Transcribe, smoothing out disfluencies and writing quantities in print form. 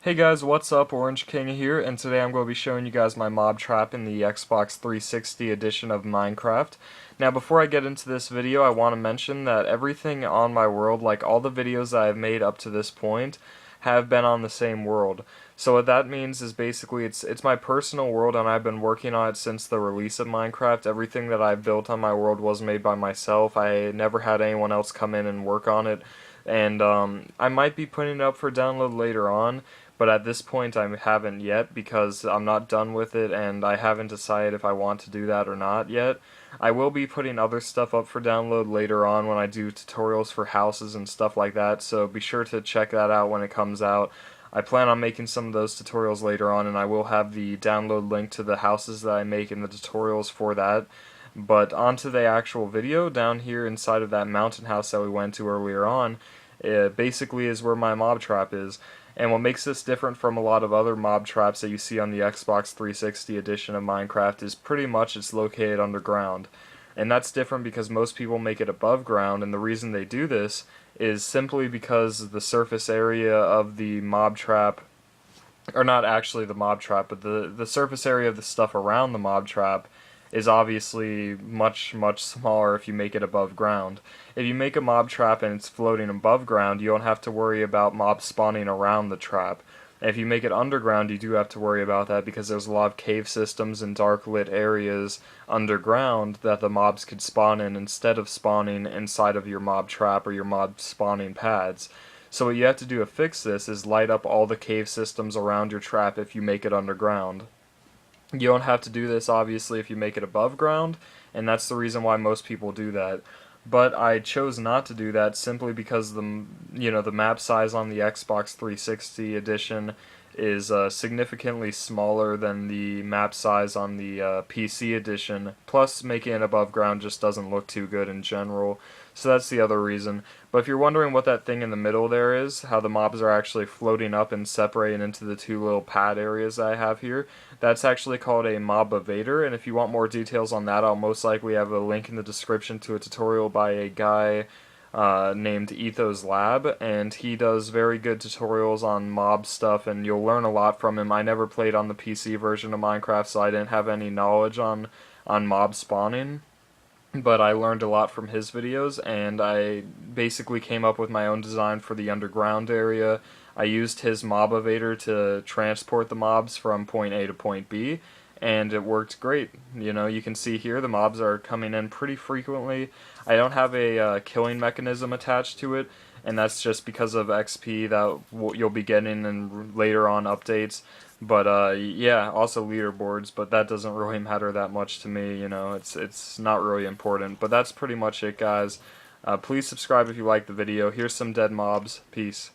Hey guys, what's up? Orange King here, and today I'm going to be showing you guys my mob trap in the Xbox 360 edition of Minecraft. Now before I get into this video, I want to mention that everything on my world, like all the videos that I've made up to this point, have been on the same world. So what that means is basically it's my personal world, and I've been working on it since the release of Minecraft. Everything that I've built on my world was made by myself. I never had anyone else come in and work on it. And I might be putting it up for download later on, but at this point I haven't yet because I'm not done with it and I haven't decided if I want to do that or not yet. I will be putting other stuff up for download later on when I do tutorials for houses and stuff like that, so be sure to check that out when it comes out. I plan on making some of those tutorials later on, and I will have the download link to the houses that I make in the tutorials for that. But onto the actual video, down here inside of that mountain house that we went to earlier on, basically is where my mob trap is. And what makes this different from a lot of other mob traps that you see on the Xbox 360 edition of Minecraft is pretty much it's located underground. And that's different because most people make it above ground, and the reason they do this is simply because the surface area of the mob trap, or not actually the mob trap, but the surface area of the stuff around the mob trap is obviously much smaller if you make it above ground. If you make a mob trap and it's floating above ground, you don't have to worry about mobs spawning around the trap. And if you make it underground, you do have to worry about that because there's a lot of cave systems and dark lit areas underground that the mobs could spawn in instead of spawning inside of your mob trap or your mob spawning pads. So what you have to do to fix this is light up all the cave systems around your trap if you make it underground. You don't have to do this obviously if you make it above ground, and that's the reason why most people do that. But I chose not to do that simply because the map size on the Xbox 360 edition is significantly smaller than the map size on the PC edition. Plus, making it above ground just doesn't look too good in general. So that's the other reason. But if you're wondering what that thing in the middle there is, how the mobs are actually floating up and separating into the two little pad areas that I have here, that's actually called a mobavator, and if you want more details on that, I'll most likely have a link in the description to a tutorial by a guy named Ethos Lab, and he does very good tutorials on mob stuff, and you'll learn a lot from him. I never played on the PC version of Minecraft, so I didn't have any knowledge on mob spawning, but I learned a lot from his videos, and I basically came up with my own design for the underground area. I used his mobavator to transport the mobs from point A to point B, and it worked great. You know, you can see here the mobs are coming in pretty frequently. I don't have a killing mechanism attached to it, and that's just because of XP that you'll be getting in later on updates. But yeah, also leaderboards, but that doesn't really matter that much to me, you know, it's not really important. But that's pretty much it, guys. Please subscribe if you like the video. Here's some dead mobs. Peace.